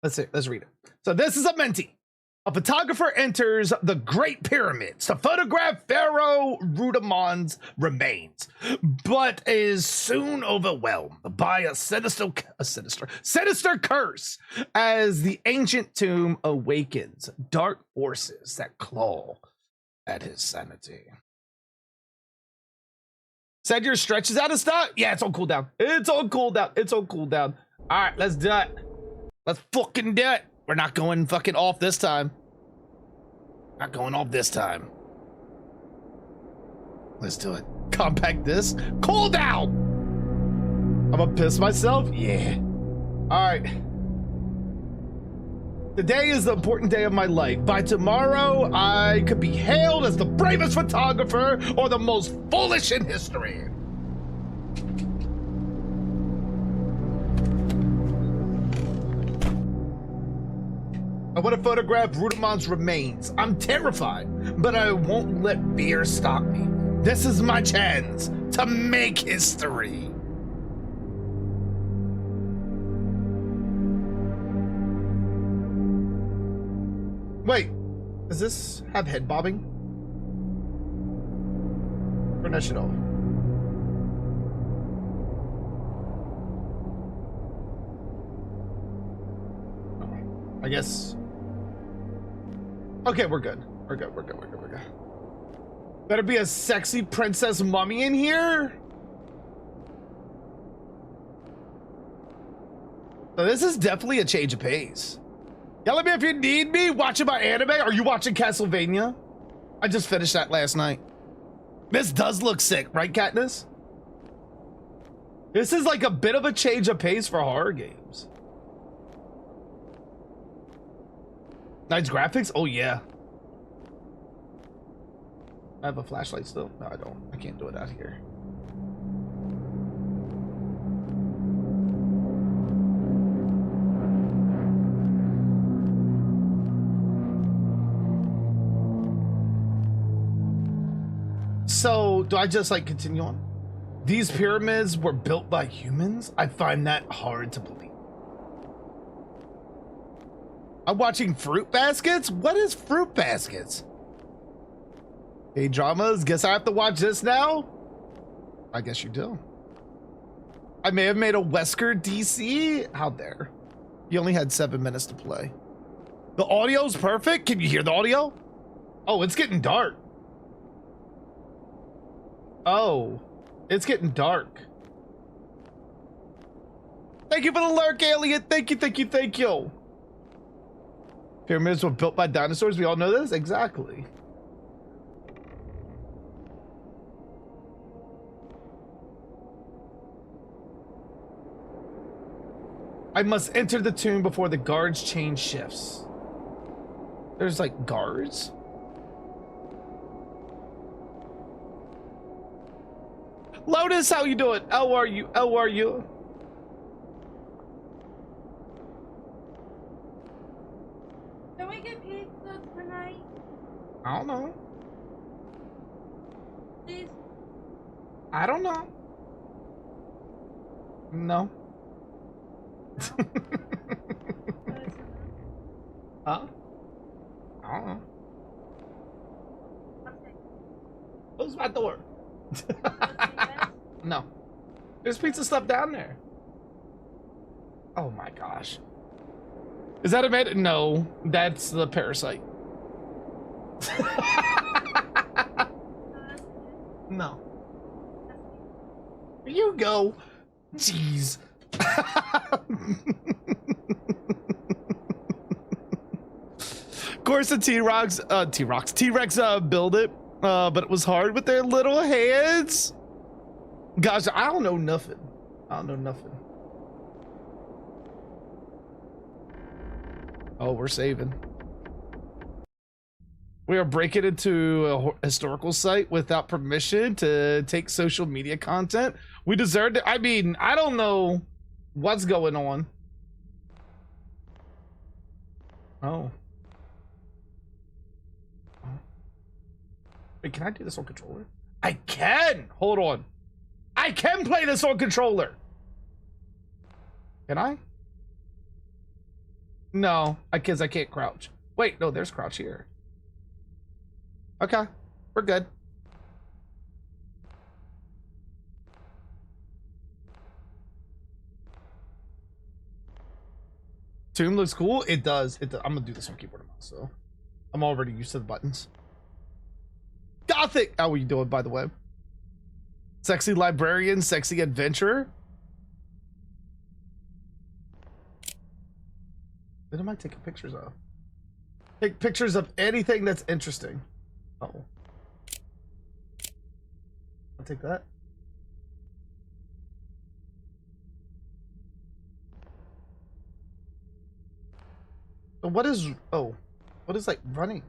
Let's read it. So this is Amenti. A photographer enters the Great Pyramids to photograph Pharaoh Rudamon's remains, but is soon overwhelmed by a sinister curse as the ancient tomb awakens dark forces that claw at his sanity. Said your stretch is out of stock? Yeah, it's on cooldown. It's on cooldown. All right, let's do it. Let's fucking do it. We're not going fucking off this time. Not going off this time. Let's do it. Compact this. Cooldown! I'm gonna piss myself? Yeah. Alright. Today is the important day of my life. By tomorrow, I could be hailed as the bravest photographer or the most foolish in history. I want to photograph Rudamon's remains. I'm terrified, but I won't let fear stop me. This is my chance to make history. Wait, does this have head bobbing? Turn that shit off. I guess. Okay, we're good. We're good. Better be a sexy princess mummy in here. So this is definitely a change of pace. Yell at me if you need me. Watching my anime. Are you watching Castlevania? I just finished that last night. This does look sick, right, Katniss? This is like a bit of a change of pace for horror games. Nice graphics? Oh yeah. I have a flashlight still? No, I don't. I can't do it out here. So, do I just like continue on? These pyramids were built by humans? I find that hard to believe. I'm watching Fruit Baskets? What is Fruit Baskets? Hey, dramas, guess I have to watch this now? I guess you do. I may have made a Wesker DC. How dare. You only had 7 minutes to play. The audio's perfect. Can you hear the audio? Oh, it's getting dark. Oh, it's getting dark. Thank you for the lurk, Alien. Thank you. Pyramids were built by dinosaurs. We all know this? Exactly. I must enter the tomb before the guards change shifts. There's like guards? Lotus, how you doing? How are you? Can we get pizza tonight? I don't know. Please? I don't know. No. Huh? I don't know. Okay. Close my door. No. There's pizza stuff down there. Oh my gosh. Is that a med? No, that's the parasite. No. Here you go. Jeez. Of course the T-Rex build it, but it was hard with their little hands. Gosh, I don't know nothing. Oh, we're saving. We are breaking into a historical site without permission to take social media content. We deserved it. I mean, I don't know what's going on. Oh. Wait, can I do this on controller? I can! Hold on. I can play this on controller. Can I? No, I can't crouch. Wait, no, there's crouch here. Okay, we're good. Tomb looks cool. It does. I'm gonna do this on keyboard and mouse, so I'm already used to the buttons. Gothic. How are you doing, by the way? Sexy librarian, sexy adventurer. What am I taking pictures of? Take pictures of anything that's interesting. Oh, I'll take that. So what is, oh, what is like running?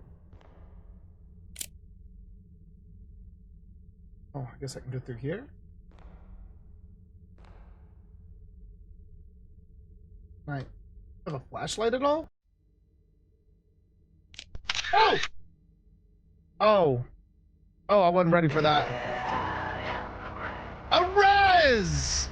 Oh, I guess I can go through here. Right. Have a flashlight at all? Oh! Oh. Oh, I wasn't ready for that. A res!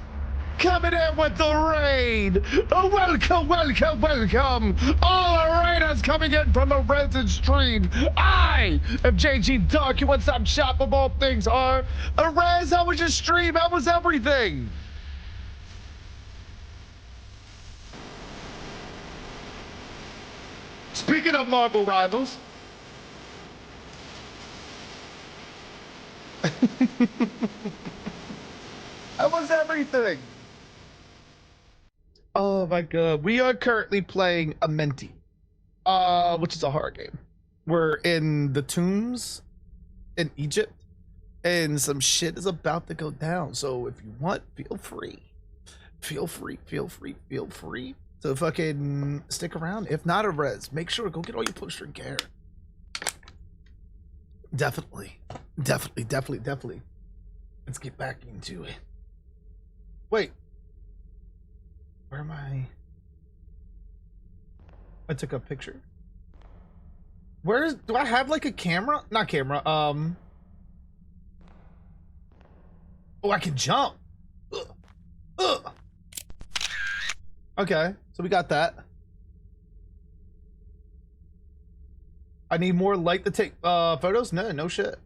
Coming in with the raid! Oh, welcome, welcome, welcome! All raiders coming in from the resin stream! I am JG Dark, your one-stop shop of all things are. A res, how was your stream? How was everything? Speaking of Marvel Rivals. How was everything? Oh my god. We are currently playing Amenti, which is a horror game. We're in the tombs in Egypt, and some shit is about to go down. So if you want, feel free to fucking stick around. If not a res, make sure to go get all your poster and care. Definitely. Let's get back into it. Wait. Where am I? I took a picture. Do I have like a camera? Not camera. Oh, I can jump. Ugh. Okay, so we got that. I need more light to take photos? No shit.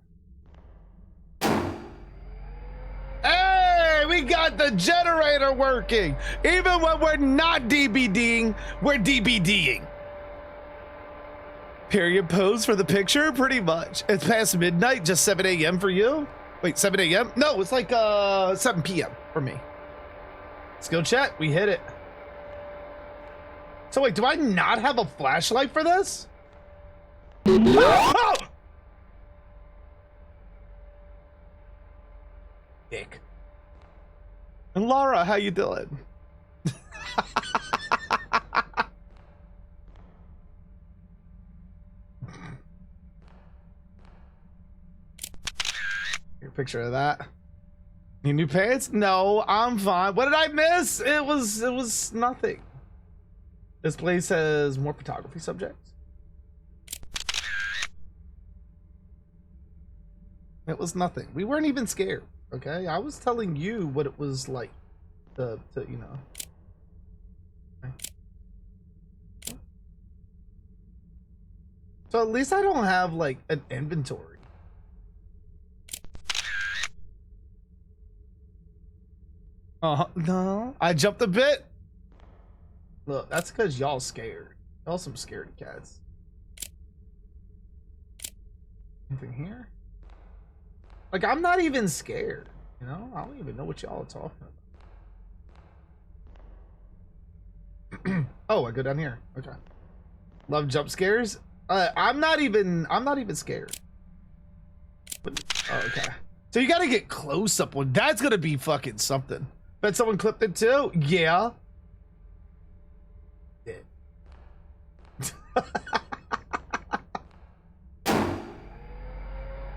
Hey, we got the generator working. Even when we're not DBDing, we're DBDing. Period pose for the picture? Pretty much. It's past midnight, just 7 a.m. for you? Wait, 7 a.m.? No, it's like 7 p.m. for me. Skill chat, we hit it. So wait, do I not have a flashlight for this? Oh! Dick. And Laura, how you doing? Your picture of that. Your new pants? No, I'm fine. What did I miss? It was nothing. This place has more photography subjects. It was nothing. We weren't even scared. Okay, I was telling you what it was like to you know. Okay. So at least I don't have like an inventory. No, I jumped a bit. Look, that's because y'all scared. Y'all some scaredy cats. Anything here? Like, I'm not even scared, you know? I don't even know what y'all are talking about. Oh, I go down here. Okay. Love jump scares? I'm not even scared. Oh, okay. So you gotta get close up one. That's gonna be fucking something. Bet someone clipped it too? Yeah.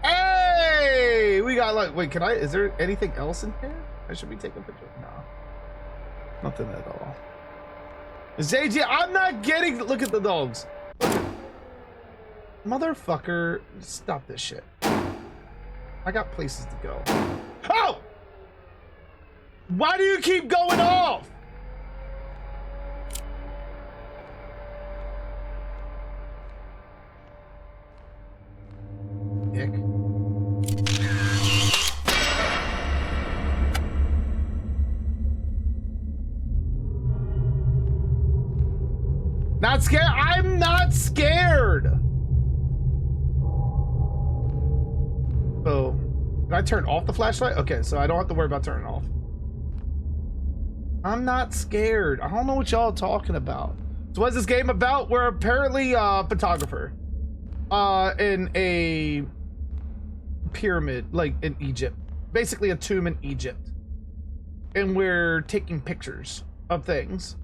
Hey, we got like, wait, is there anything else in here? I should be taking a picture. No, nothing at all. JJ, I'm not getting, look at the dogs. Motherfucker, stop this shit. I got places to go. Oh! Why do you keep going off? dick. Not scared. I'm not scared. So, did I turn off the flashlight? Okay, so I don't have to worry about turning it off. I'm not scared. I don't know what y'all are talking about. So what's this game about? We're apparently a photographer in a pyramid, like in Egypt. Basically a tomb in Egypt. And we're taking pictures of things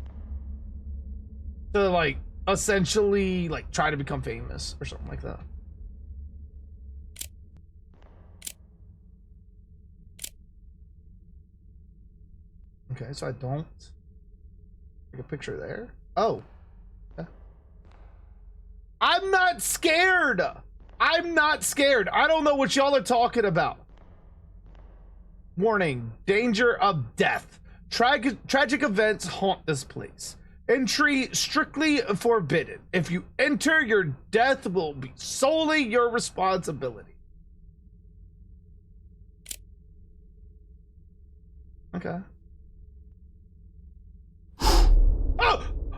to like essentially like try to become famous or something like that. Okay, so I don't take a picture there. Oh. Okay. I'm not scared. I'm not scared. I don't know what y'all are talking about. Warning, danger of death. Tragic events haunt this place. Entry strictly forbidden. If you enter, your death will be solely your responsibility. Okay.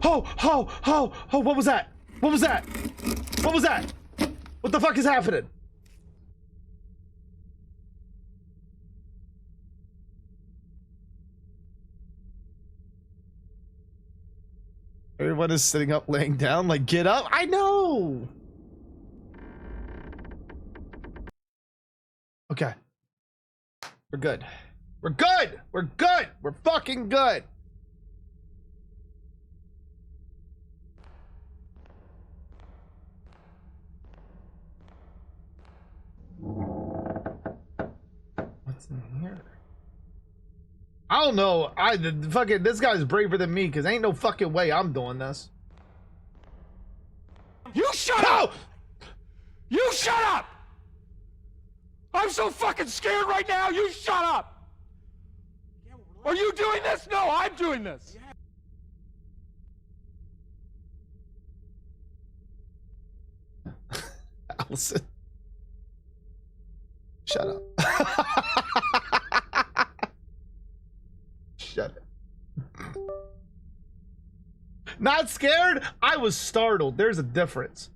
Oh, what was that? What was that? What was that? What the fuck is happening? Everyone is sitting up, laying down, like, get up. I know. Okay. We're good. We're good. We're good. We're fucking good. What's in here? I don't know. Fucking this guy's braver than me because ain't no fucking way I'm doing this. You shut up! You shut up! I'm so fucking scared right now. You shut up! Are you doing this? No, I'm doing this. Allison. Shut up. Shut up. Not scared? I was startled. There's a difference.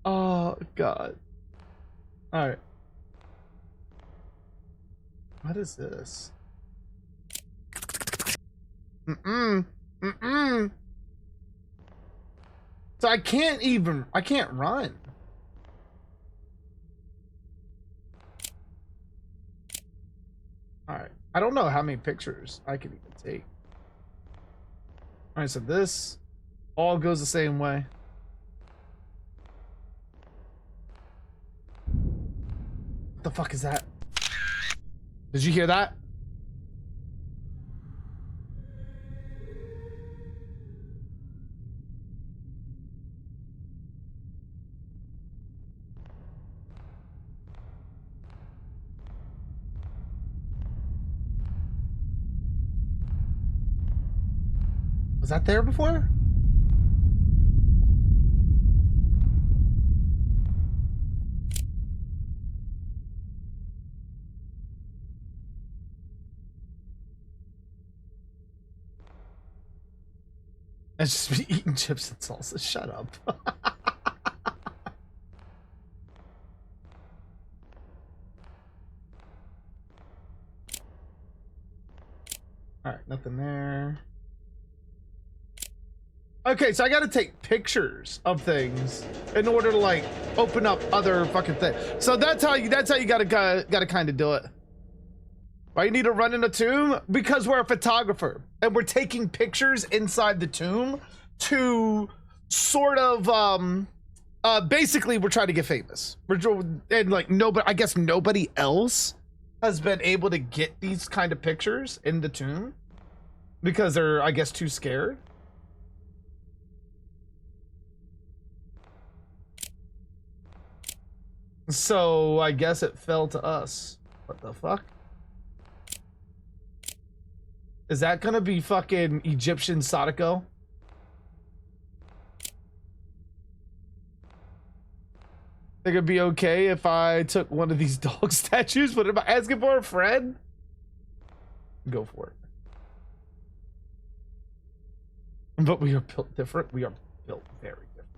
Oh, God. All right. What is this? So I can't run. All right. I don't know how many pictures I can even take. All right, so this all goes the same way. What the fuck is that? Did you hear that? Was that there before? It's just me eating chips and salsa. Shut up. Alright, nothing there. Okay, so I gotta take pictures of things in order to like open up other fucking things. So that's how you gotta kind of do it. Why you need to run in a tomb? Because we're a photographer and we're taking pictures inside the tomb to sort of basically we're trying to get famous. And like nobody, I guess nobody else has been able to get these kind of pictures in the tomb because they're, I guess, too scared. So I guess it fell to us. What the fuck? Is that gonna be fucking Egyptian Sadako? Think it'd be okay if I took one of these dog statues, but am I asking for a friend? Go for it. But we are built different. We are built very different.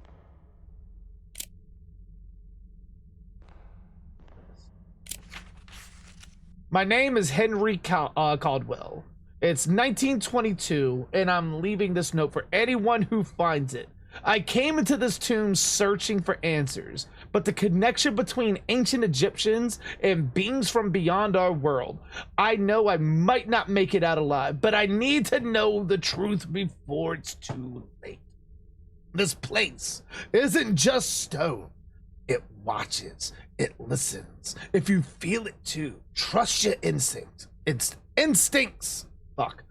My name is Henry Caldwell. It's 1922, and I'm leaving this note for anyone who finds it. I came into this tomb searching for answers, but the connection between ancient Egyptians and beings from beyond our world. I know I might not make it out alive, but I need to know the truth before it's too late. This place isn't just stone. It watches. It listens. If you feel it too, trust your instinct. It's instincts. Fuck.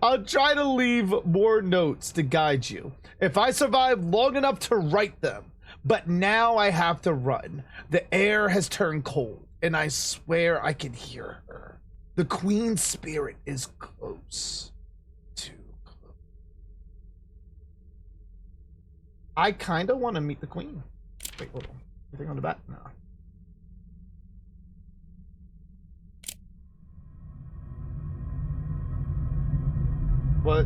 I'll try to leave more notes to guide you if I survive long enough to write them. But now I have to run. The air has turned cold, and I swear I can hear her. The queen's spirit is close. Too close. I kind of want to meet the queen. Wait, hold on. Anything on the back? No. What?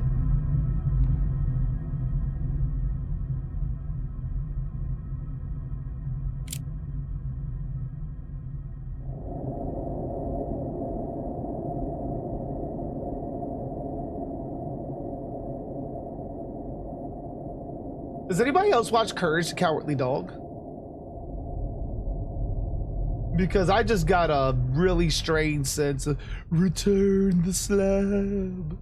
Does anybody else watch Courage the Cowardly Dog? Because I just got a really strange sense of return the slab.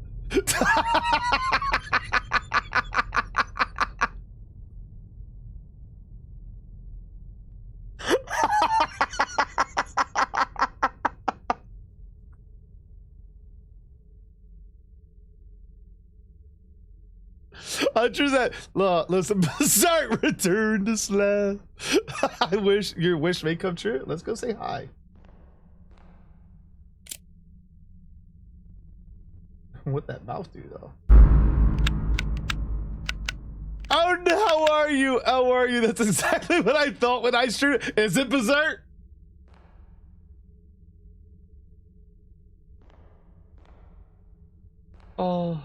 Hunter's that look, listen, Berserk, return to slab. I wish your wish may come true. Let's go say hi. What that mouth do though? Oh no, how are you? How are you? That's exactly what I thought when I streamed. Is it Berserk? Oh.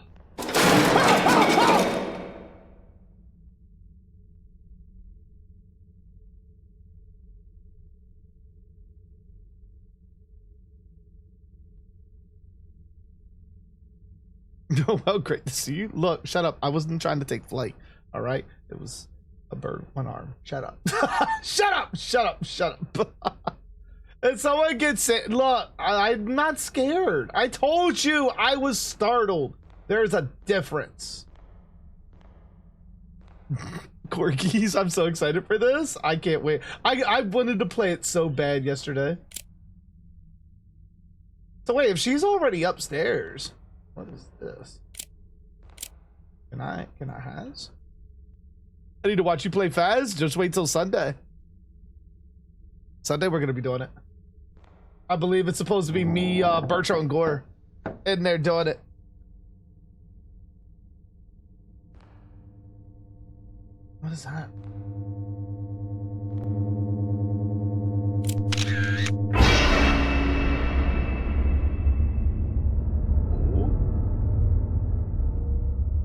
Oh, well, great to see you. Look, shut up. I wasn't trying to take flight. All right. It was a bird, one arm. Shut up. Shut up. Shut up. Shut up. And someone gets it. Look, I'm not scared. I told you I was startled. There's a difference. Corgis, I'm so excited for this. I can't wait. I wanted to play it so bad yesterday. So wait, if she's already upstairs, what is this? Can I has? I need to watch you play Faz. Just wait till Sunday. Sunday we're gonna be doing it. I believe it's supposed to be me, Bertram, and Gore in there doing it. What is that?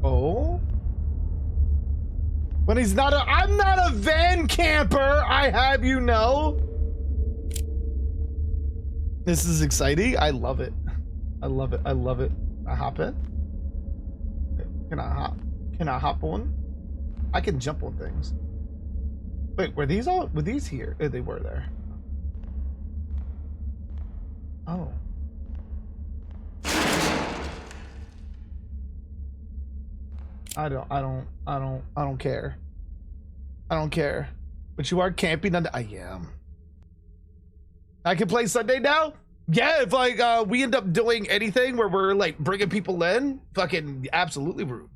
Oh? When he's not I'm not a van camper, I have you know. This is exciting. I love it. I love it. I love it. I hop in. Can I hop? Can I hop on? I can jump on things. Wait, were these here? They were there. Oh. I don't care. I don't care. But you are camping on the, I am. I can play Sunday now? Yeah, if like we end up doing anything where we're like bringing people in, fucking absolutely rude.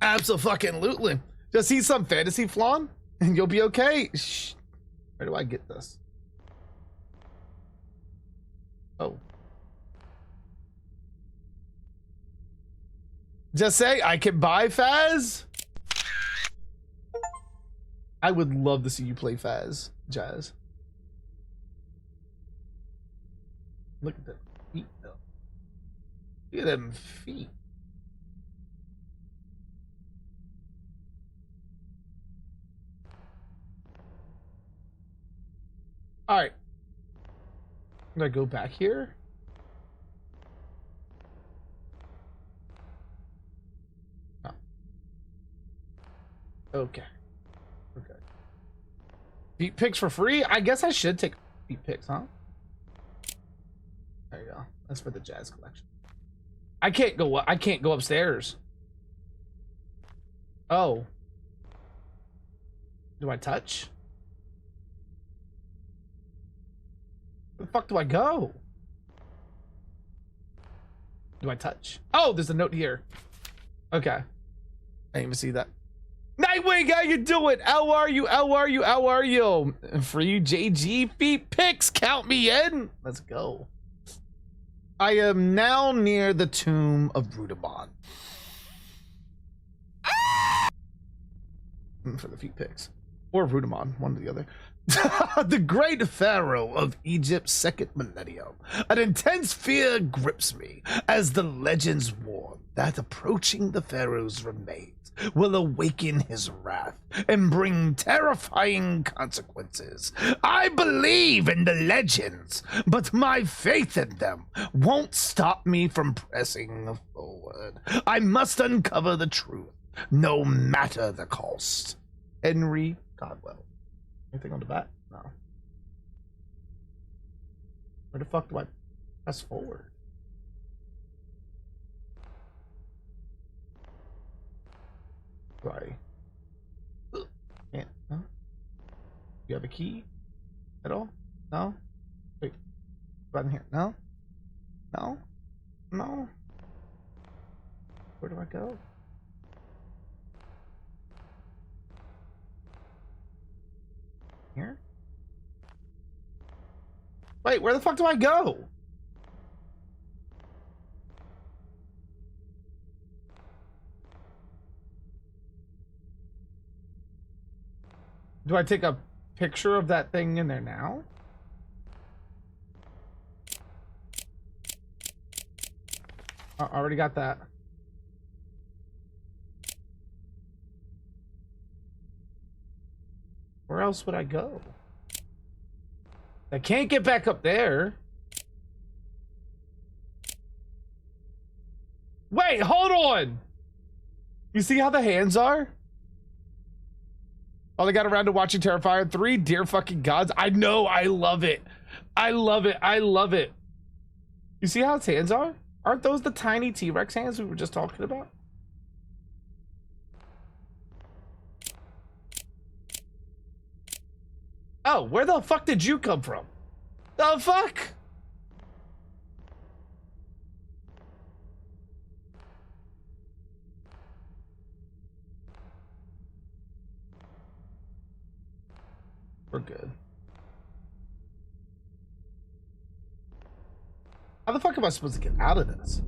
Absolutely. Just see some fantasy flawn? and you'll be okay. Shh. Where do I get this? Oh. Just say I can buy Faz. I would love to see you play Faz, Jazz. Look at them feet, though. Look at them feet. All right. Can I go back here? No. Okay. Okay. Feet pics for free? I guess I should take feet pics, huh? There you go. That's for the Jazz collection. I can't go upstairs. Oh. Do I touch? Where the fuck do I go? Do I touch? Oh, there's a note here. Okay. I didn't even see that. Nightwing, how you doing? How are you? How are you? How are you? For you JG feet pics, count me in. Let's go. I am now near the tomb of Brudamon. For the feet pics. Or Brudamon, one or the other. The great pharaoh of Egypt's second millennium. An intense fear grips me as the legends warn that approaching the pharaoh's remains will awaken his wrath and bring terrifying consequences. I believe in the legends, but my faith in them won't stop me from pressing forward. I must uncover the truth, no matter the cost. Henry Godwell. Anything on the back? No. Where the fuck do I press forward? Right. Can't. Huh? You have a key at all? No? Wait. Button here. No? No? No? Where do I go? Here? Wait, where the fuck do I go? Do I take a picture of that thing in there now? I already got that. Where else would I go? I can't get back up there. Wait, hold on. You see how the hands are? Oh, they got around to watching Terrifier 3? Dear fucking gods. I know, I love it. I love it, I love it. You see how its hands are? Aren't those the tiny T-Rex hands we were just talking about? Oh, where the fuck did you come from? The fuck? We're good. How the fuck am I supposed to get out of this?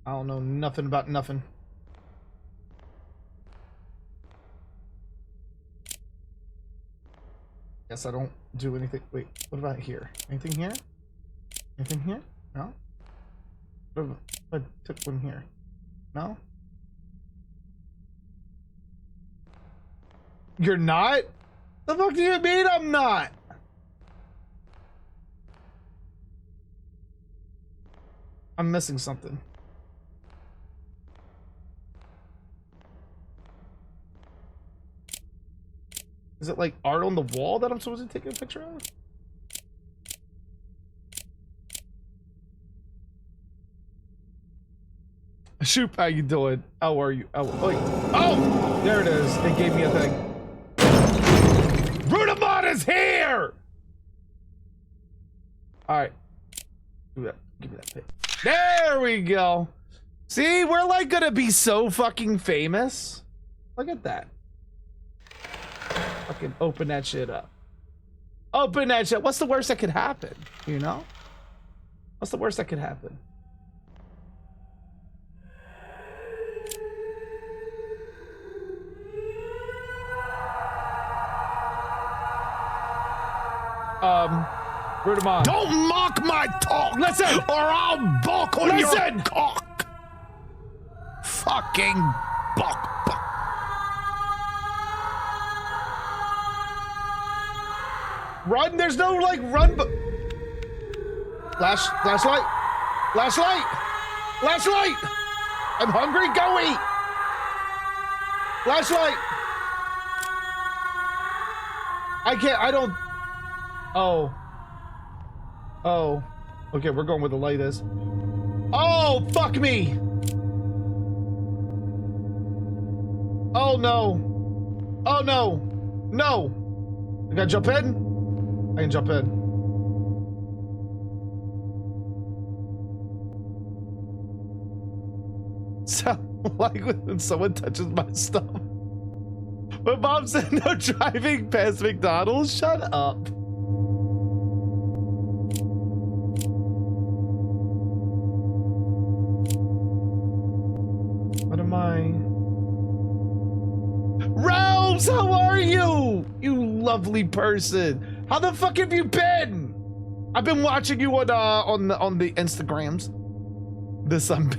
I don't know nothing about nothing. Guess I don't do anything. Wait, what about here? Anything here? Anything here? No? What if I took one here? No? You're not? The fuck do you mean I'm not? I'm missing something. Is it like art on the wall that I'm supposed to take a picture of? Shoop, how you doing? How are you? Oh, wait. Oh! There it is. It gave me a thing. Rudamon is here! Alright. Give me that pic. There we go. See, we're like gonna be so fucking famous. Look at that. Fucking open that shit up. Open that shit. What's the worst that could happen? You know? What's the worst that could happen? Rudimon. Don't mock my talk! Listen! Or I'll balk on your Listen! cock! Fucking buck. Run, there's no like run but flashlight. I'm hungry, go eat. Flashlight. I don't. Oh. Okay, we're going where the light is. Oh, fuck me. Oh no. Oh no. No. I gotta jump in? I can jump in. Sound like when someone touches my stomach. My mom said no driving past McDonald's. Shut up. What am I? Ralphs, how are you? You lovely person. How the fuck have you been? I've been watching you on the Instagrams. The sun.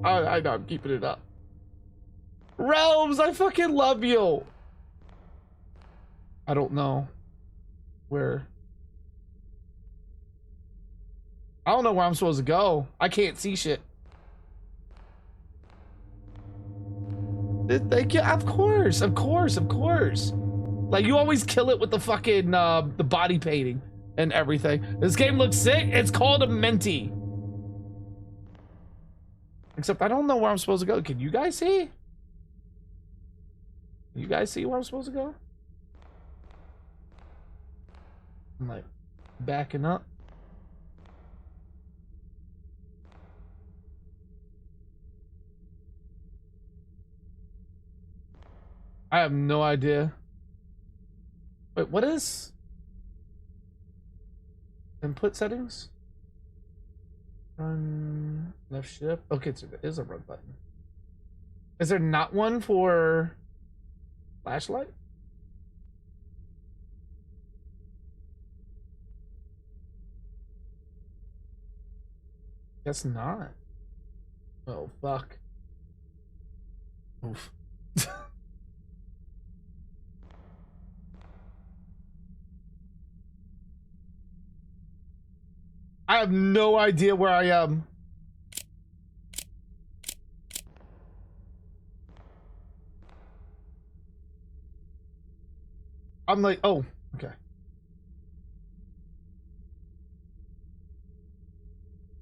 I know, I'm keeping it up. Realms, I fucking love you. I don't know where. I don't know where I'm supposed to go. I can't see shit. Thank you. Of course. Like, you always kill it with the fucking the body painting and everything. This game looks sick. It's called Amenti. Except I don't know where I'm supposed to go. Can you guys see? You guys see where I'm supposed to go? I'm like backing up. I have no idea. Wait, what is input settings? Run left shift. Okay, so there is a run button. Is there not one for flashlight? Guess not. Oh fuck. Oof. I have no idea where I am. I'm like, oh, okay.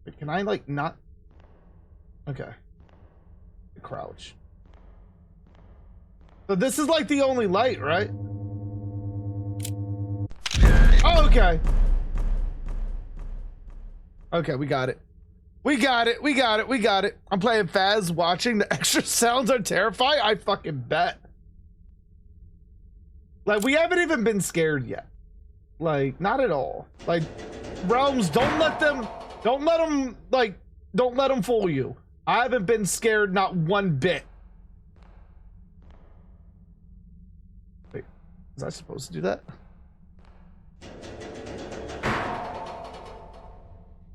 Wait, can I like not? Okay. Crouch. So this is like the only light, right? Oh, okay. Okay, we got it. We got it. I'm playing Faz, watching. The extra sounds are terrifying. I fucking bet. Like, we haven't even been scared yet. Like, not at all. Like, Realms, don't let them fool you. I haven't been scared not one bit. Wait, was I supposed to do that?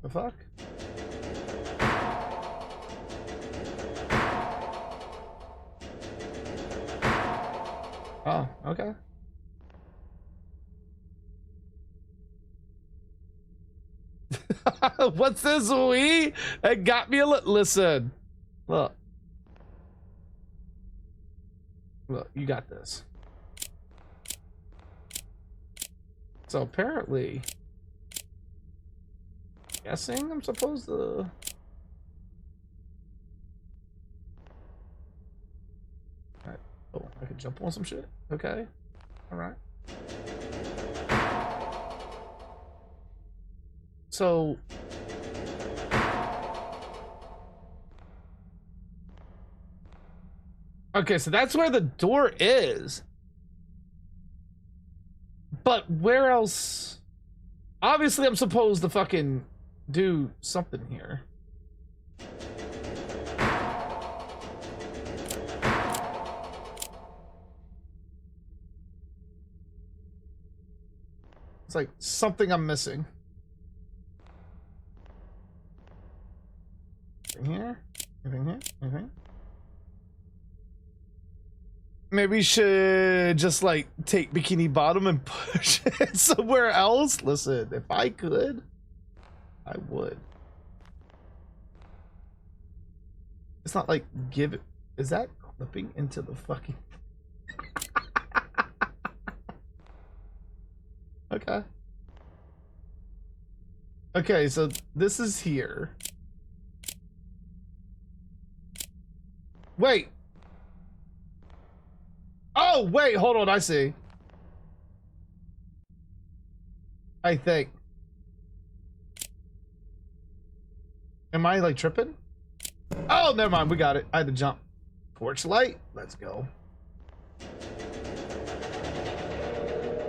The fuck? Oh, okay. What's this, we? It got me a listen. Look, you got this. So apparently, guessing I'm supposed to. Alright. Oh, I can jump on some shit. Okay. Alright. So Okay, so that's where the door is. But where else? Obviously, I'm supposed to fucking do something here. It's like something I'm missing. Anything here? Anything here? Anything? Maybe we should just like take Bikini Bottom and push it somewhere else. Listen, if I could, I would. It's not like give it. Is that clipping into the fucking? Okay. Okay, so this is here. Wait. Oh, wait, hold on, I see. I think. Am I like tripping? Oh, never mind, we got it. I had to jump. Torch light, let's go.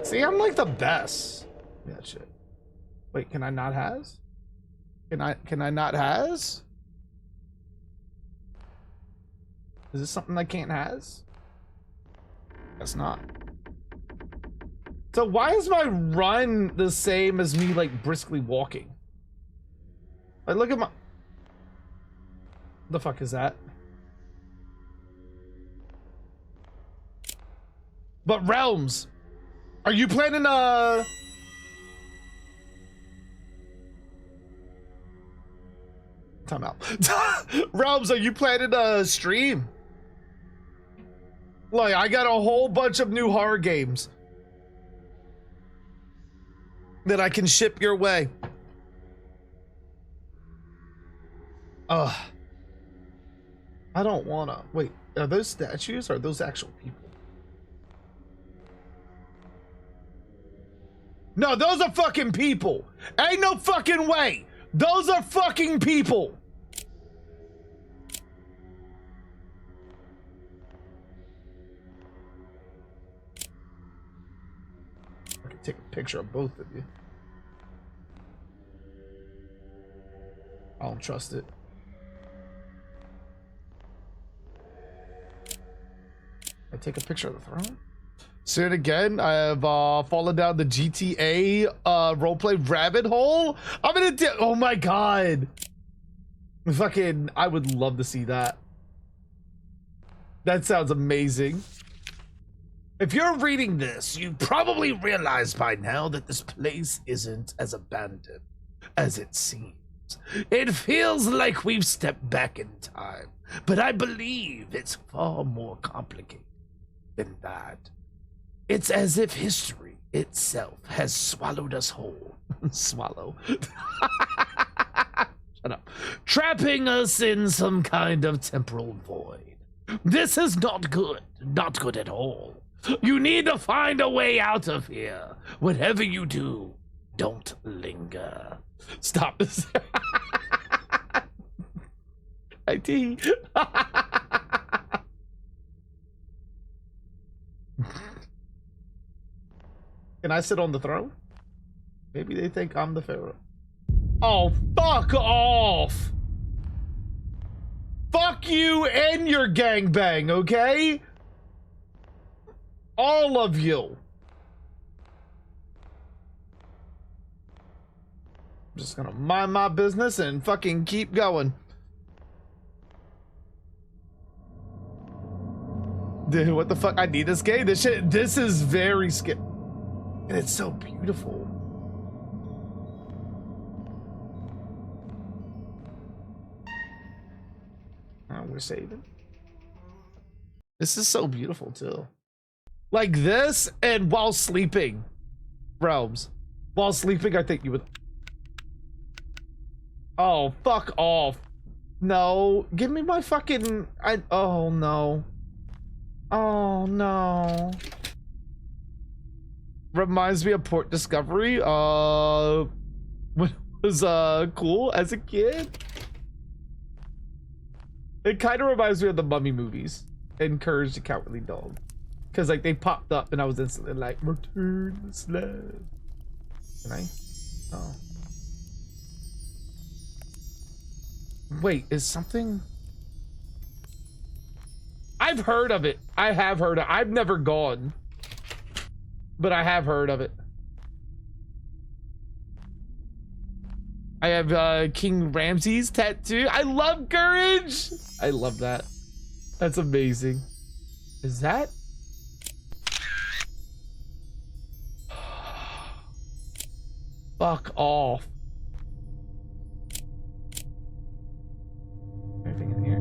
See, I'm like the best. Yeah, shit. Wait, can I not has? Can I not has? Is this something I can't has? That's not. So why is my run the same as me like briskly walking? Like look at my. The fuck is that? But Realms, are you planning time out. Realms, are you planning a stream? Like, I got a whole bunch of new horror games that I can ship your way. I don't wanna. Wait, are those statues or are those actual people? No, those are fucking people. Ain't no fucking way. Those are fucking people. I can take a picture of both of you. I don't trust it. I take a picture of the throne. Say it again. I have fallen down the GTA roleplay rabbit hole. I'm gonna oh my god. Fucking, I would love to see that. That sounds amazing. If you're reading this, you probably realize by now that this place isn't as abandoned as it seems. It feels like we've stepped back in time, but I believe it's far more complicated than that. It's as if history itself has swallowed us whole. Swallow. Shut up. Trapping us in some kind of temporal void. This is not good. Not good at all. You need to find a way out of here. Whatever you do, don't linger. Stop this. IT. Can I sit on the throne? Maybe they think I'm the pharaoh. Oh, fuck off! Fuck you and your gangbang, okay? All of you. I'm just gonna mind my business and fucking keep going. Dude, what the fuck? I need this game. This shit, this is very scary. And it's so beautiful. Oh, we're saving. This is so beautiful too. Like this and while sleeping. Realms. While sleeping, I think you would. Oh, fuck off. No. Give me my fucking. Oh no. Oh no. Reminds me of Port Discovery. When it was cool as a kid. It kind of reminds me of the Mummy movies. encouraged the cowardly dog. Because like they popped up and I was instantly like, return the slab. Can I? Oh. Wait, is something? I've heard of it. I have heard of it. I've never gone. But I have heard of it. I have King Ramses tattoo. I love courage. I love that. That's amazing. Is that? Fuck off. Anything in here?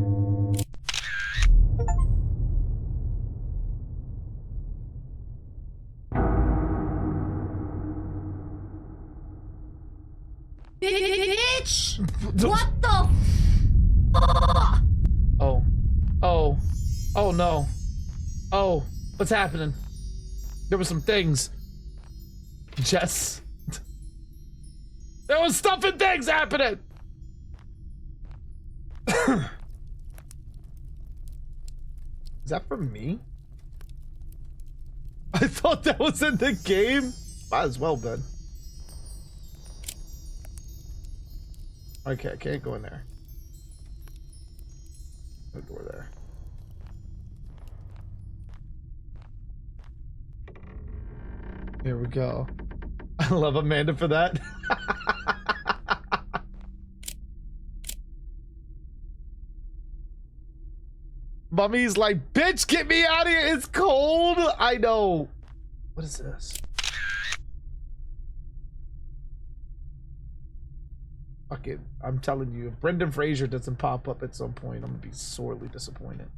Bitch! What the fuck? Oh. Oh. Oh no. Oh. What's happening? There were some things. Jess. There was stuff and things happening! Is that from me? I thought that was in the game. Might as well been. Okay, I can't go in there. No door there. Here we go. I love Amanda for that. Mummy's like, bitch, get me out of here. It's cold. I know. What is this? Fuck it. I'm telling you, if Brendan Fraser doesn't pop up at some point, I'm gonna be sorely disappointed.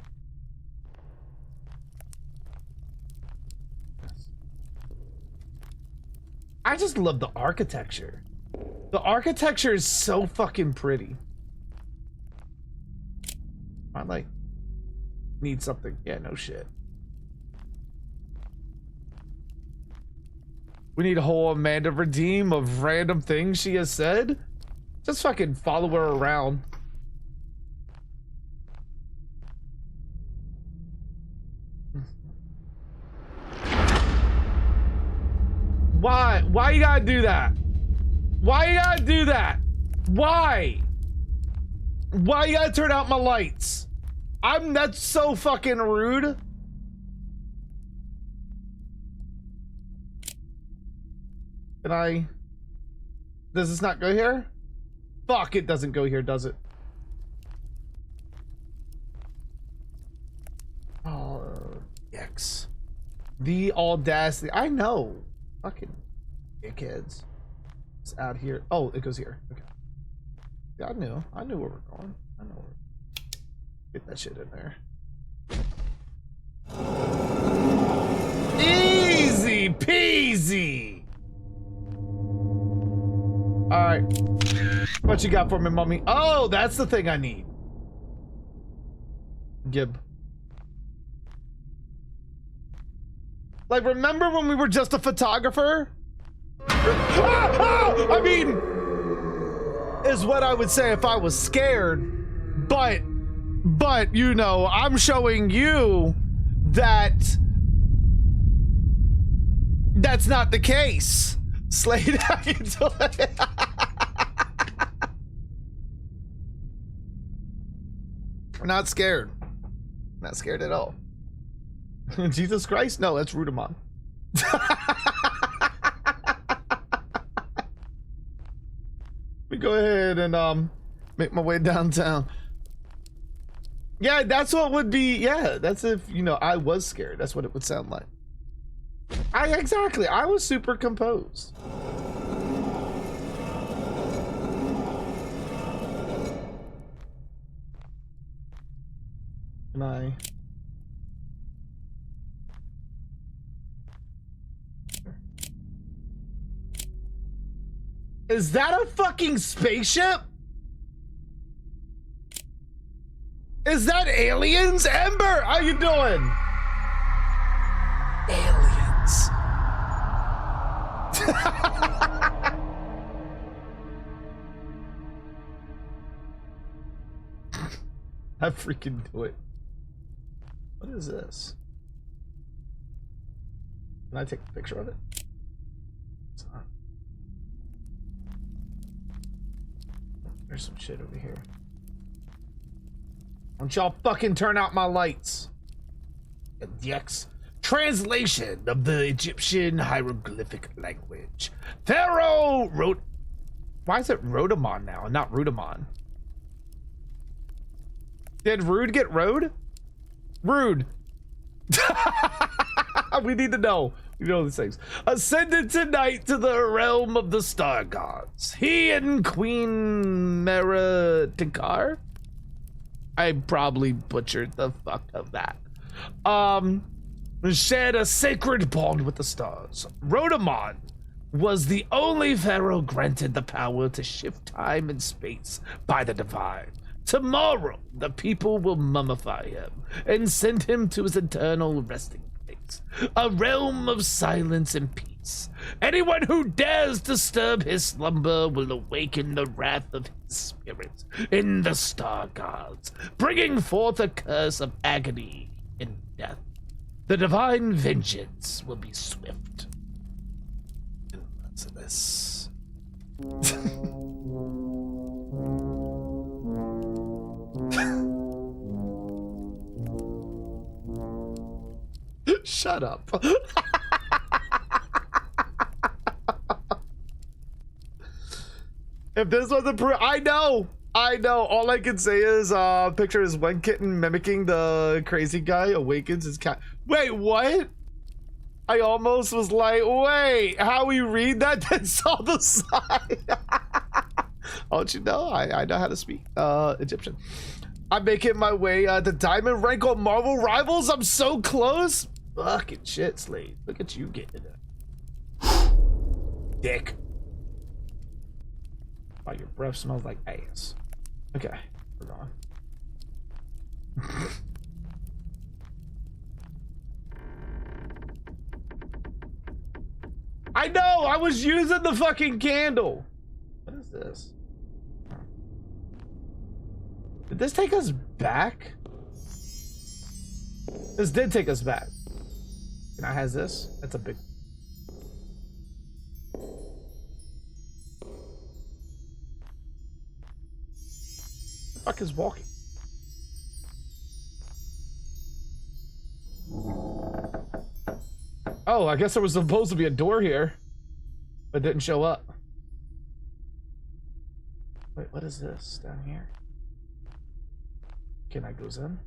I just love the architecture. The architecture is so fucking pretty. I like need something. Yeah, no shit. We need a whole Amanda redeem of random things she has said. Just fucking follow her around. Why? Why you gotta do that? Why you gotta do that? Why? Why you gotta turn out my lights? That's so fucking rude. Can I? Does this not go here? Fuck, it doesn't go here, does it? Oh, X. The audacity. I know. Fucking dickheads. It's out here. Oh, it goes here. Okay. Yeah, I knew where we're going. I know where. Get that shit in there. Easy peasy. All right. What you got for me, mommy? Oh, that's the thing I need. Gib. Like, remember when we were just a photographer? I mean, is what I would say if I was scared. But you know, I'm showing you that that's not the case. Slade, how you doing? Not scared. Not scared at all. Jesus Christ? No, that's Rudimon. We go ahead and make my way downtown. Yeah, that's what would be. Yeah, that's if, you know, I was scared. That's what it would sound like. Exactly. I was super composed. Can I? Is that a fucking spaceship? Is that aliens? Ember, how you doing? Aliens. I freaking do it. What is this? Can I take a picture of it? It's not. There's some shit over here. Why don't y'all fucking turn out my lights? Yes. Translation of the Egyptian hieroglyphic language. Pharaoh wrote. Why is it Rhodamon now and not Rudamon? Did Rude get Rode? Rude. We need to know. We know these things. Ascended tonight to the realm of the star gods. He and Queen Meratikar. I probably butchered the fuck of that. Shared a sacred bond with the stars. Rhodamon was the only pharaoh granted the power to shift time and space by the divine. Tomorrow, the people will mummify him and send him to his eternal resting place, a realm of silence and peace. Anyone who dares disturb his slumber will awaken the wrath of his spirit in the star gods, bringing forth a curse of agony and death. The divine vengeance will be swift. What's this? Shut up. If this wasn't I know. All I can say is picture is one kitten mimicking the crazy guy awakens his cat. Wait, what? I almost was like, wait, how we read that then saw the sign. Don't you know? I know how to speak Egyptian. I'm making my way to Diamond rank on Marvel Rivals. I'm so close. Fucking shit, Slade. Look at you getting it. Dick. Oh, your breath smells like ass. Okay, we're gone. I know, I was using the fucking candle. What is this? Did this take us back? This did take us back. Can I has this? That's a big. The fuck is walking? Oh, I guess there was supposed to be a door here, but it didn't show up. Wait, what is this down here? Can I goes in?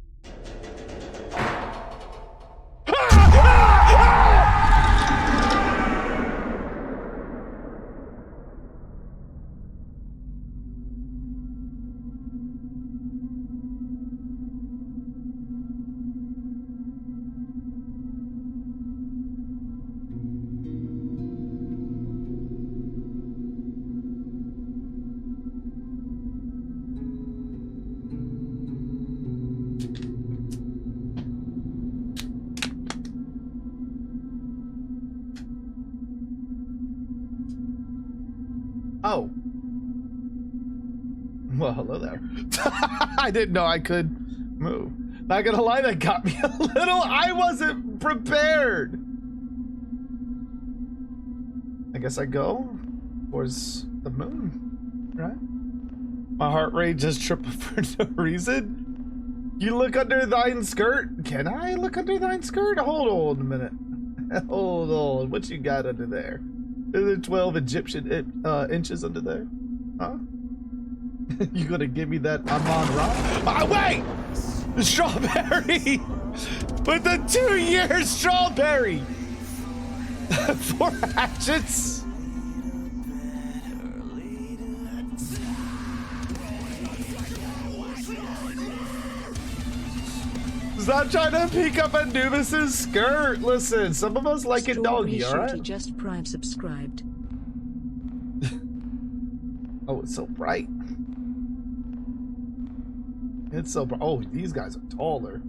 Oh. Well, hello there. I didn't know I could move. Not gonna lie, that got me a little. I wasn't prepared. I guess I go towards the moon, right? My heart rate just tripled for no reason. You look under thine skirt? Can I look under thine skirt? Hold on a minute. Hold on. What you got under there? Is there 12 Egyptian inches under there? Huh? You gonna give me that Amon Ra? Ah, wait! The strawberry! With the 2-year strawberry! 4 hatchets! Stop trying to peek up Anubis's skirt. Listen, some of us like it doggy, alright? Just Prime subscribed. Oh, it's so bright. It's so bright. Oh, these guys are taller.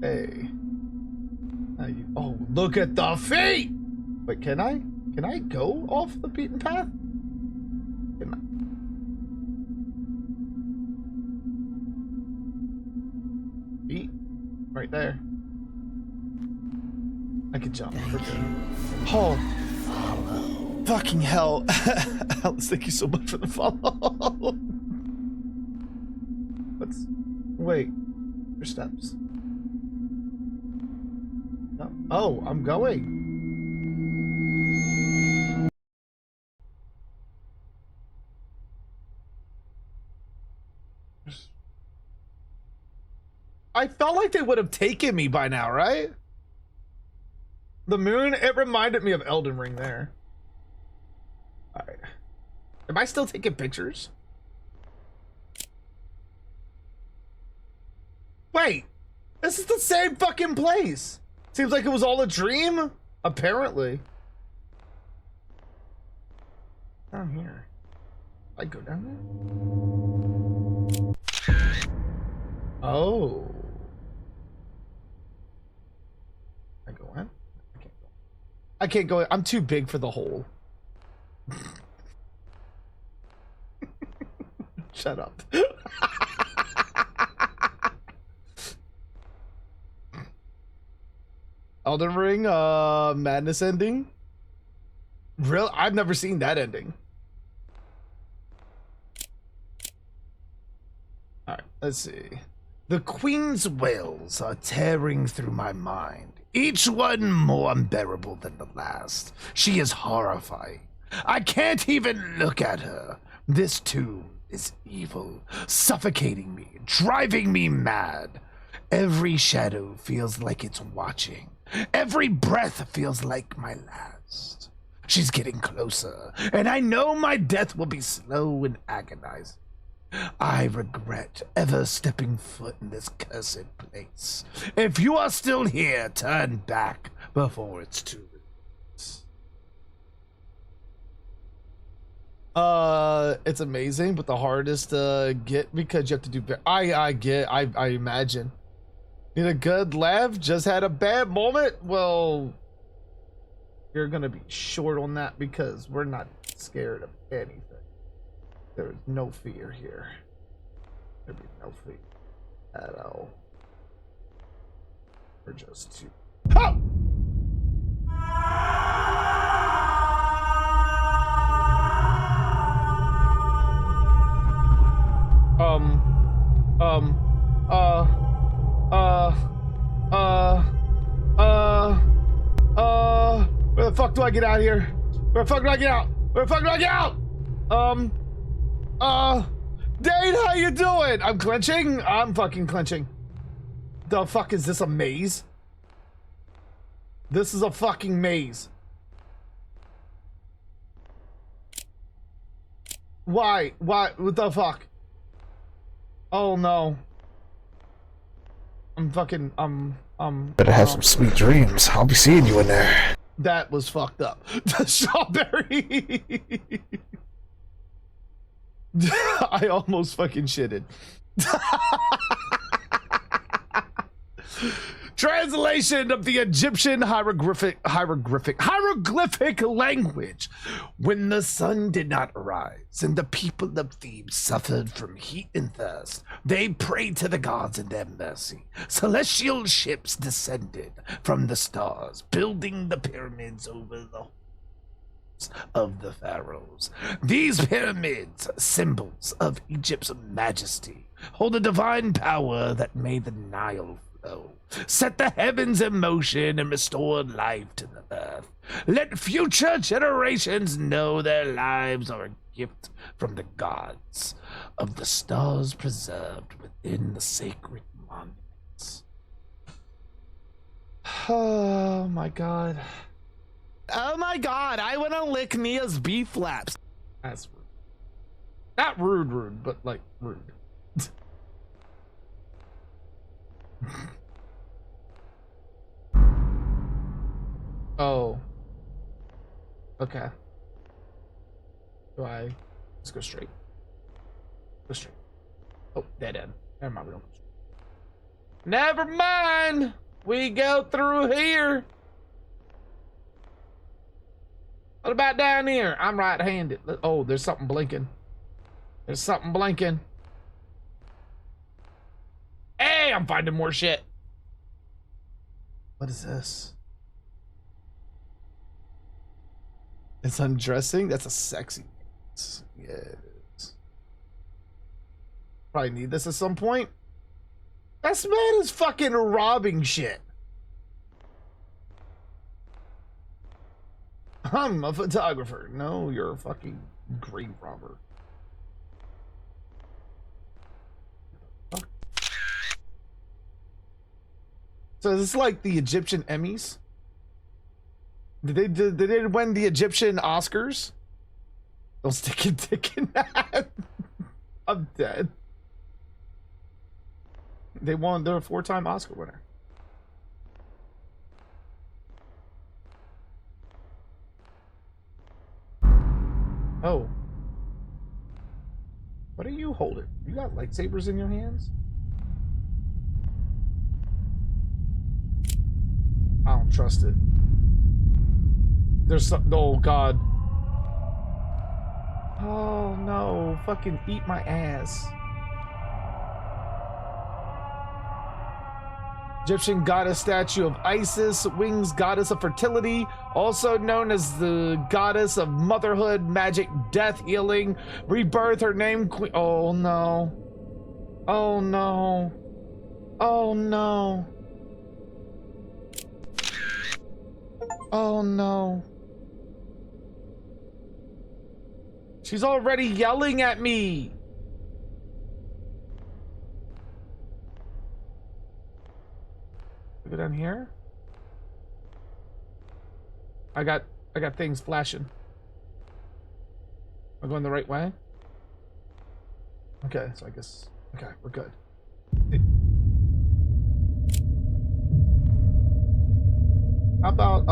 Hey. Oh, look at the feet! Wait, can I go off the beaten path? Can I? Feet? Right there. I could jump. Oh, fucking hell. Alice, thank you so much for the follow. Wait, your steps. No. Oh, I'm going. I felt like they would have taken me by now, right? The moon, it reminded me of Elden Ring there. Alright. Am I still taking pictures? Wait, this is the same fucking place. Seems like it was all a dream, apparently. Down here. I go down there? Oh. I go in? I can't go. I can't go in. I'm too big for the hole. Shut up. Elden Ring, madness ending. Real? I've never seen that ending. All right, let's see. The Queen's wails are tearing through my mind, each one more unbearable than the last. She is horrifying. I can't even look at her. This tomb is evil, suffocating me, driving me mad. Every shadow feels like it's watching. Every breath feels like my last. She's getting closer, and I know my death will be slow and agonizing. I regret ever stepping foot in this cursed place. If you are still here, turn back before it's too late. It's amazing, but the hardest to get because you have to do. I imagine. Need a good laugh? Just had a bad moment? Well, you're gonna be short on that because we're not scared of anything. There is no fear here. There'd be no fear at all. We're just too. Oh! Where the fuck do I get out of here? Where the fuck do I get out? Where the fuck do I get out? Dane, how you doing? I'm clenching? I'm fucking clenching. The fuck is this, a maze? This is a fucking maze. Why? Why? What the fuck? Oh no. I'm fucking, Better have some sweet dreams. I'll be seeing you in there. that was fucked up. The strawberry. I almost fucking shitted. Translation of the Egyptian hieroglyphic language. When the sun did not arise and the people of Thebes suffered from heat and thirst, they prayed to the gods in their mercy. Celestial ships descended from the stars, building the pyramids over the of the pharaohs. These pyramids, symbols of Egypt's majesty, hold a divine power that made the Nile flow, set the heavens in motion, and restored life to the earth. Let future generations know their lives are a gift from the gods of the stars preserved within the sacred monuments. Oh my god. Oh my god, I want to lick Nia's beef flaps. That's rude. Not rude, but like rude. Oh. Okay. Let's go straight. Go straight. Oh, dead end. Never mind, we don't go straight. Never mind! We go through here. What about down here? I'm right-handed. Oh, there's something blinking. There's something blinking. Hey, I'm finding more shit. What is this? It's undressing. That's a sexy. Yeah, it is. Probably need this at some point. This man is fucking robbing shit. I'm a photographer. No, you're a fucking grave robber. So is this like the Egyptian Emmys? Did they win the Egyptian Oscars? Don't stick your dick in that. I'm dead. They're a 4-time Oscar winner. Oh. What are you holding? You got lightsabers in your hands? I don't trust it. There's some, oh god. Oh no, fucking eat my ass. Egyptian goddess statue of Isis, wings goddess of fertility, also known as the goddess of motherhood, magic, death, healing, rebirth, her name queen. Oh no. Oh no. Oh no. Oh no. She's already yelling at me. Go down here. I got things flashing. Am I going the right way? Okay, so I guess okay, we're good. How about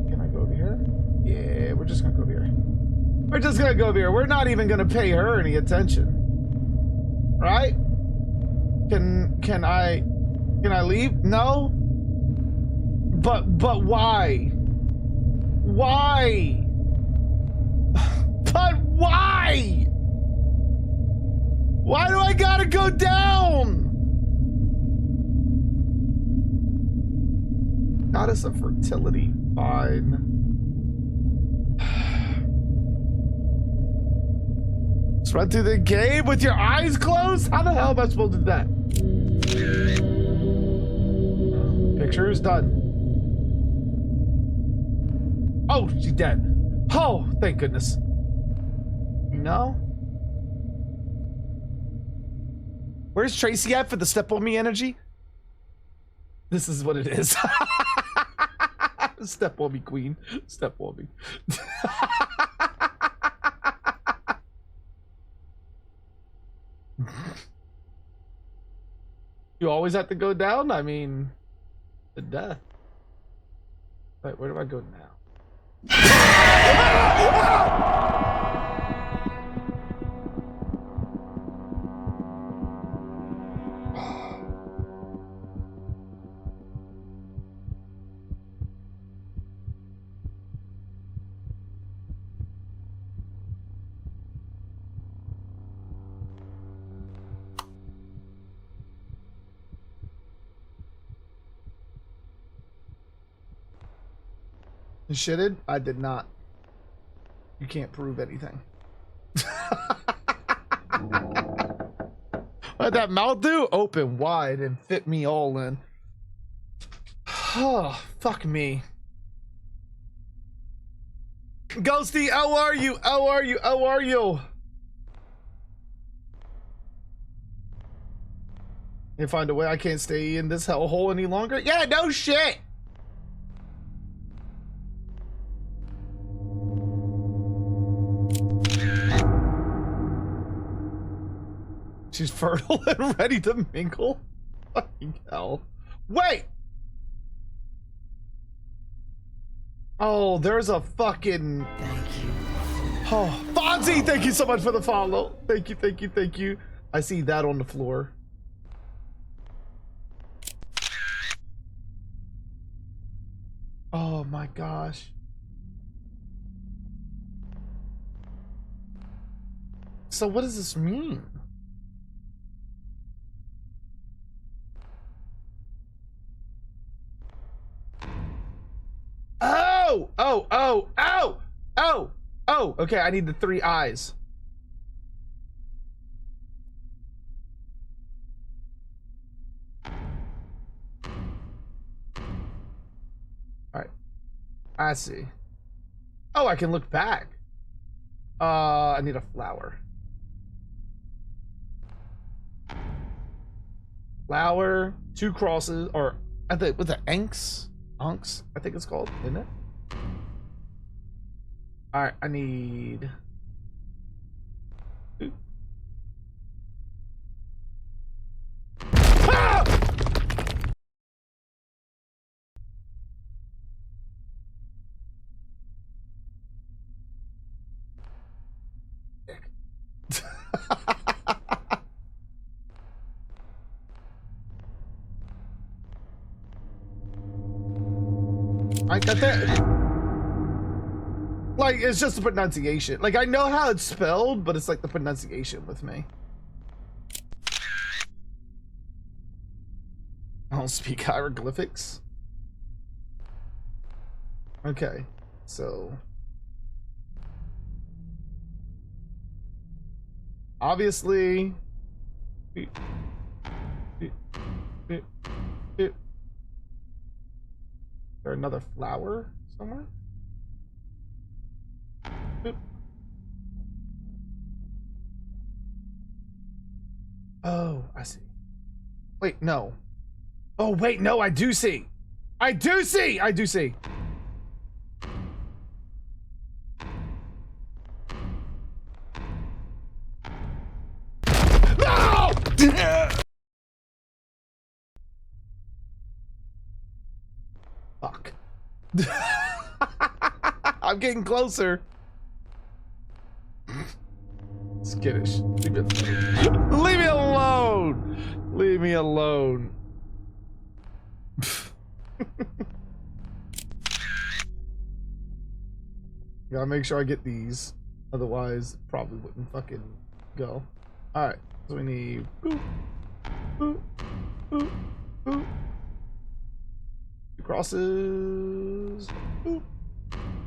can I go over here? Yeah, we're just gonna go over here. We're just gonna go over here. We're not even gonna pay her any attention. Right? Can I leave? No. But why? Why? But why? Why do I gotta go down? Goddess of fertility. Fine. Just run through the game with your eyes closed? How the hell am I supposed to do that? Picture is done. Oh, she's dead. Oh, thank goodness. No? Where's Tracy at for the step on me energy? This is what it is. Step on me, queen. Step on me. You always have to go down? I mean, to death. Wait, where do I go now? You shitted? I did not. You can't prove anything. What'd that mouth do? Open wide and fit me all in. Oh, fuck me. Ghosty, how are you? How are you? How are you? You find a way I can't stay in this hellhole any longer? Yeah, no shit! She's fertile and ready to mingle? Fucking hell. Wait! Oh, there's a fucking... Thank you. Oh, Fonzie, thank you so much for the follow. Thank you, thank you, thank you. I see that on the floor. Oh my gosh. So what does this mean? Oh, okay, I need the 3 eyes. All right, I see. Oh, I can look back. I need a flower. Flower, 2 crosses, or I think with the Anks, I think it's called, isn't it? All right, I need. Ah! I got that. Like, it's just the pronunciation. Like, I know how it's spelled, but it's like the pronunciation with me. I don't speak hieroglyphics. Okay, so obviously there another flower somewhere? Oh, I see. Wait, no. Oh, wait, no, I do see. I do see. No! Fuck. I'm getting closer. Skittish. Leave me alone. Leave me alone. Gotta make sure I get these. Otherwise, probably wouldn't fucking go. Alright. So we need. Boop, boop, boop, boop. Crosses. Boop,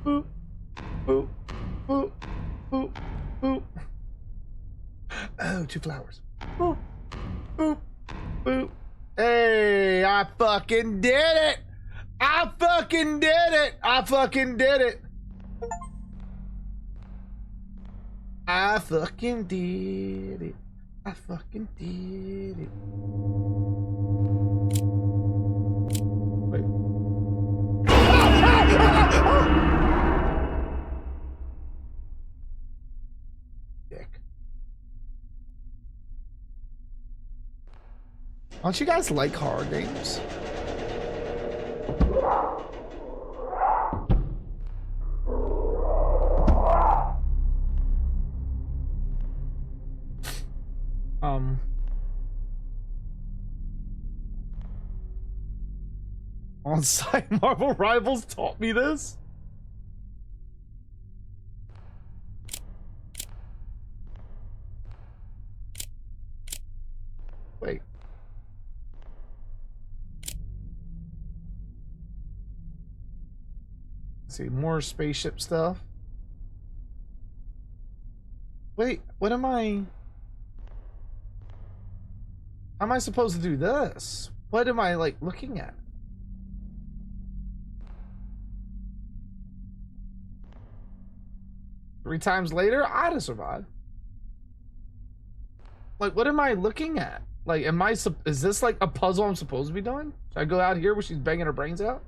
boop, boop, boop, boop, boop. Oh, 2 flowers. Boop, boop, boop. Hey, I fucking did it! I fucking did it! I fucking did it! I fucking did it. I fucking did it. Wait. Dick. Don't you guys like horror games? On-site Marvel Rivals taught me this. Wait. Let's see, more spaceship stuff. Wait, what am I? How am I supposed to do this? What am I like looking at? 3 times later, I'd have survived. Like, what am I looking at? Like, is this like a puzzle I'm supposed to be doing? Should I go out here where she's banging her brains out?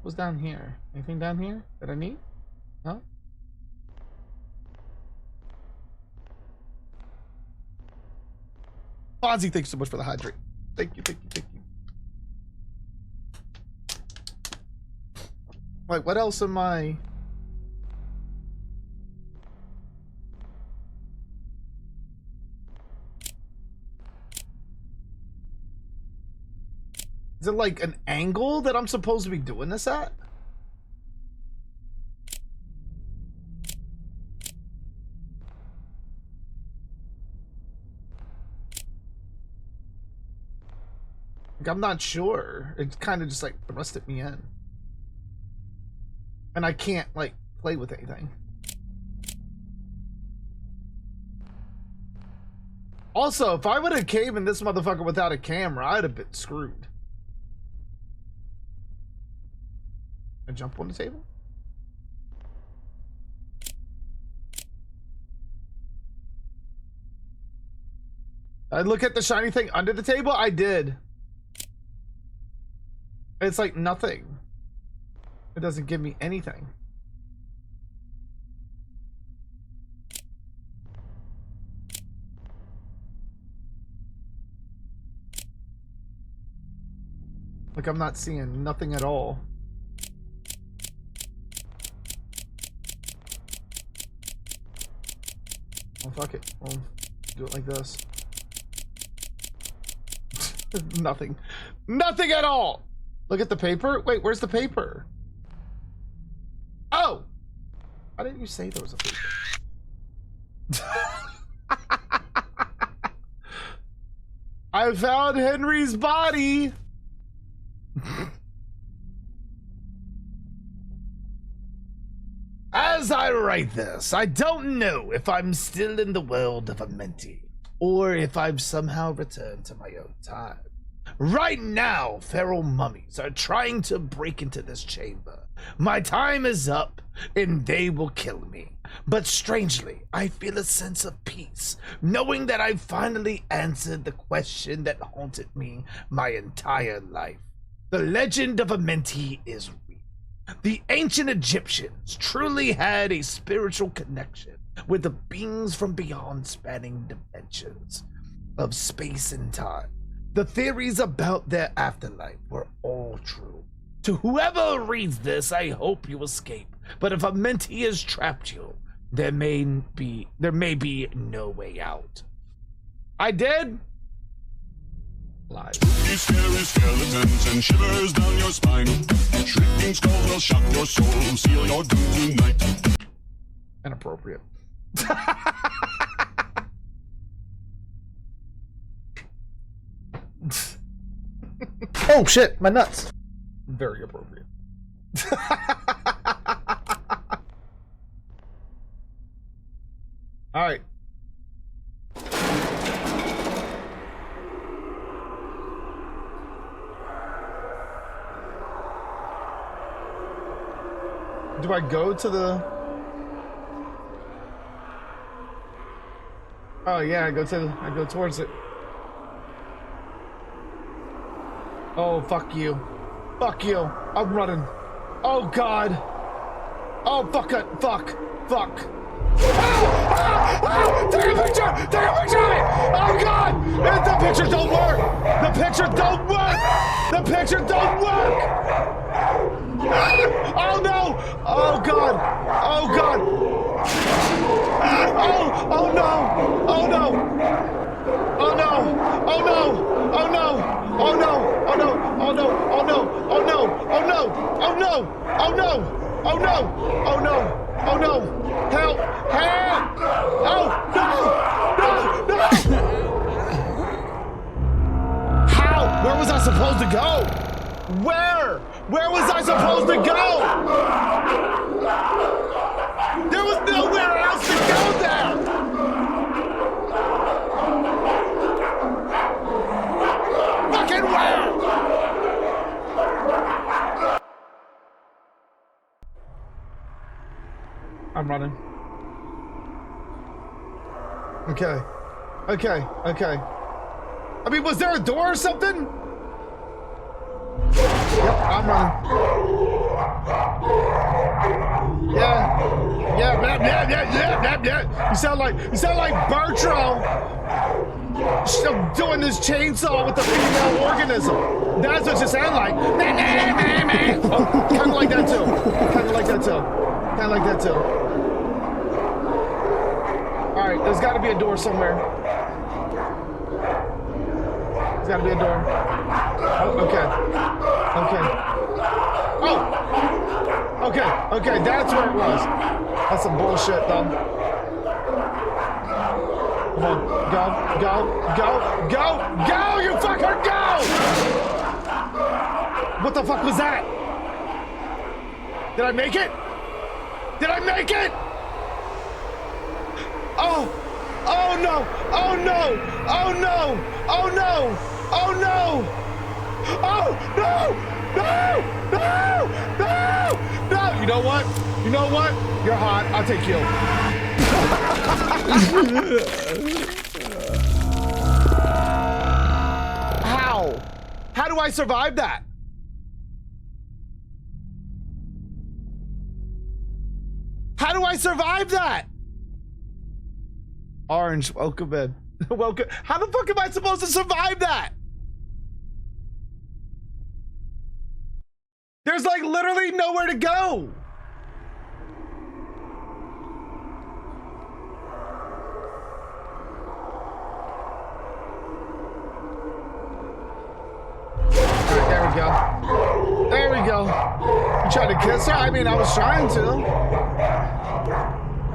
What's down here? Anything down here that I need? No? Fonzie, thanks so much for the hydrate. Thank you. Like, what else am I? Is it like an angle that I'm supposed to be doing this at? Like, I'm not sure. It kind of just like thrusted me in. And I can't like play with anything. Also, if I would have caved in this motherfucker without a camera, I'd have been screwed. I jump on the table? I look at the shiny thing under the table? I did. It's like nothing. It doesn't give me anything. Like, I'm not seeing nothing at all. Oh, fuck it. We'll do it like this. Nothing. Nothing at all! Look at the paper. Wait, where's the paper? Oh! Why didn't you say there was a paper? I found Henry's body! As I write this, I don't know if I'm still in the world of Amenti, or if I've somehow returned to my own time. Right now, feral mummies are trying to break into this chamber. My time is up, and they will kill me. But strangely, I feel a sense of peace, knowing that I've finally answered the question that haunted me my entire life. The legend of Amenti is real. The ancient Egyptians truly had a spiritual connection with the beings from beyond, spanning dimensions of space and time. The theories about their afterlife were all true. To whoever reads this, I hope you escape. But if Amenti has trapped you, there may be no way out. I did. Live. Spooky, scary skeletons and shivers down your spine. Shrieking skulls will shock your soul, seal your doom tonight. Inappropriate. Oh shit, my nuts. Very appropriate. All right. Do I go to the... Oh yeah, I go towards it. Oh, fuck you. Fuck you. I'm running. Oh god. Oh, fuck it. Fuck. Take a picture! Take a picture of me! Oh god! The picture don't work! The picture don't work! The picture don't work! Oh no! Oh god! Oh god! Oh no! Oh no! Oh no! Oh no! Oh no! Oh no! Oh no! Oh no! Oh no! Oh no! Oh no! Oh no! Oh no! Oh no! Oh no! Oh no! Help! Help! Oh no! No! No! How? Where was I supposed to go? Where? Where was I supposed to go? There was nowhere else to go there! Fucking where? I'm running. Okay. Okay. Okay. I mean, was there a door or something? Yep, I'm running. Yeah. Yeah. You sound like Bertram doing this chainsaw with the female organism. That's what you sound like. Oh, kind of like that too. Kind of like that too. Kind of like that too. All right, there's got to be a door somewhere. There's got to be a door. Oh, okay. Oh! Okay, that's where it was. That's some bullshit, though. Come on, go, you fucker, go! the fuck was that? Did I make it? Did I make it? Oh! Oh no! Oh no! Oh no! Oh no! Oh no! Oh no! No! No! No! No! You know what? You know what? You're hot. I'll take you. How? How do I survive that? How do I survive that? Orange, welcome in. Welcome. How the fuck am I supposed to survive that? There's like literally nowhere to go. Alright, there we go. There we go. You tried to kiss her? I mean, I was trying to.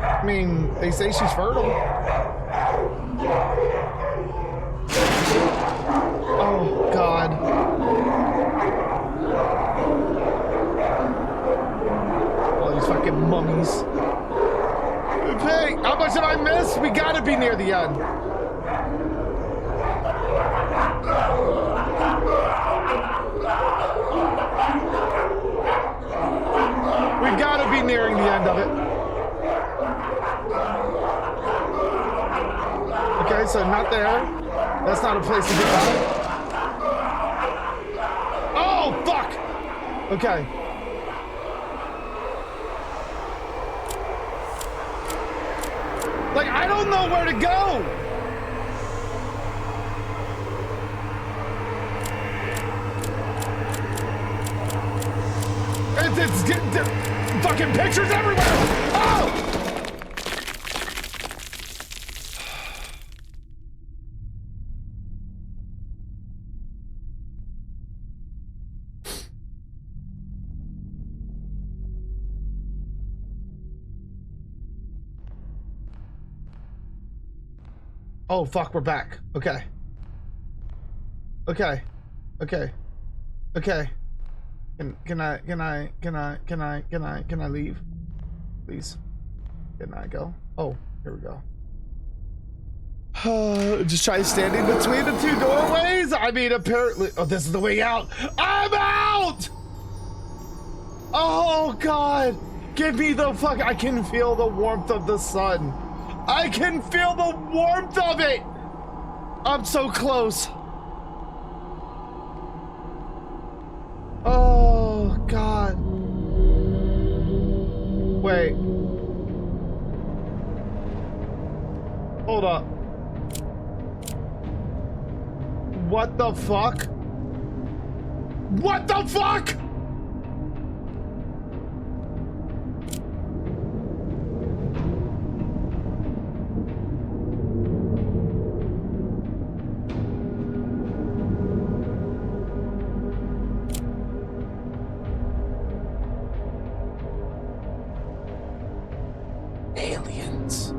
I mean, they say she's fertile. Oh, God. All these fucking mummies. Hey, how much did I miss? We gotta be near the end. We gotta be nearing the end of it. Okay, so not there. That's not a place to get out. Oh, fuck! Okay. Like, I don't know where to go! It's fucking pictures everywhere! Oh! Oh fuck, we're back. Okay. Okay. Okay. Okay. Can I leave? Please. Can I go? Oh, here we go. Just try standing between the two doorways? I mean, apparently... Oh, this is the way out. I'm out! Oh, God. Give me the fuck... I can feel the warmth of the sun. I can feel the warmth of it! I'm so close. Oh, God. Wait. Hold up. What the fuck? What the fuck? Aliens.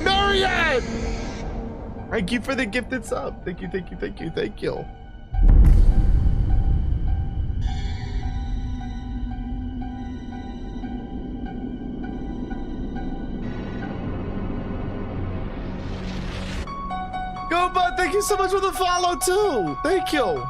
Marianne! Thank you for the gifted sub. Thank you, thank you, thank you, thank you. Go, bud. Thank you so much for the follow, too. Thank you.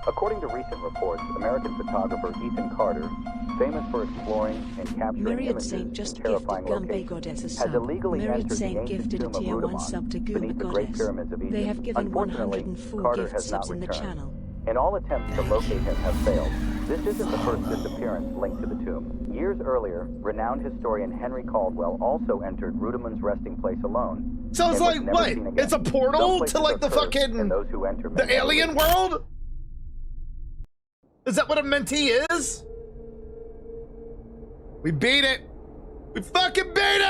According to recent reports, American photographer Ethan Carter, famous for exploring and capturing Myriad images Saint of just terrifying gifted Gumbe locations, Goddess a has sub. illegally Myriad entered the Saint ancient gifted a tomb of tier 1 Rudamon sub to Gooba beneath the Great Goddess. Pyramids of Egypt. They have given Unfortunately, 104 Carter gift has not subs in the returned. channel. And all attempts to locate him have failed. This isn't the first disappearance linked to the tomb. Years earlier, renowned historian Henry Caldwell also entered Rudamon's resting place alone. So it's and was like, never what? seen again. It's a portal Some to places like are the cursed, fucking, and those who enter may the never alien leave. world? Is that what Amenti is? We beat it. We fucking beat it!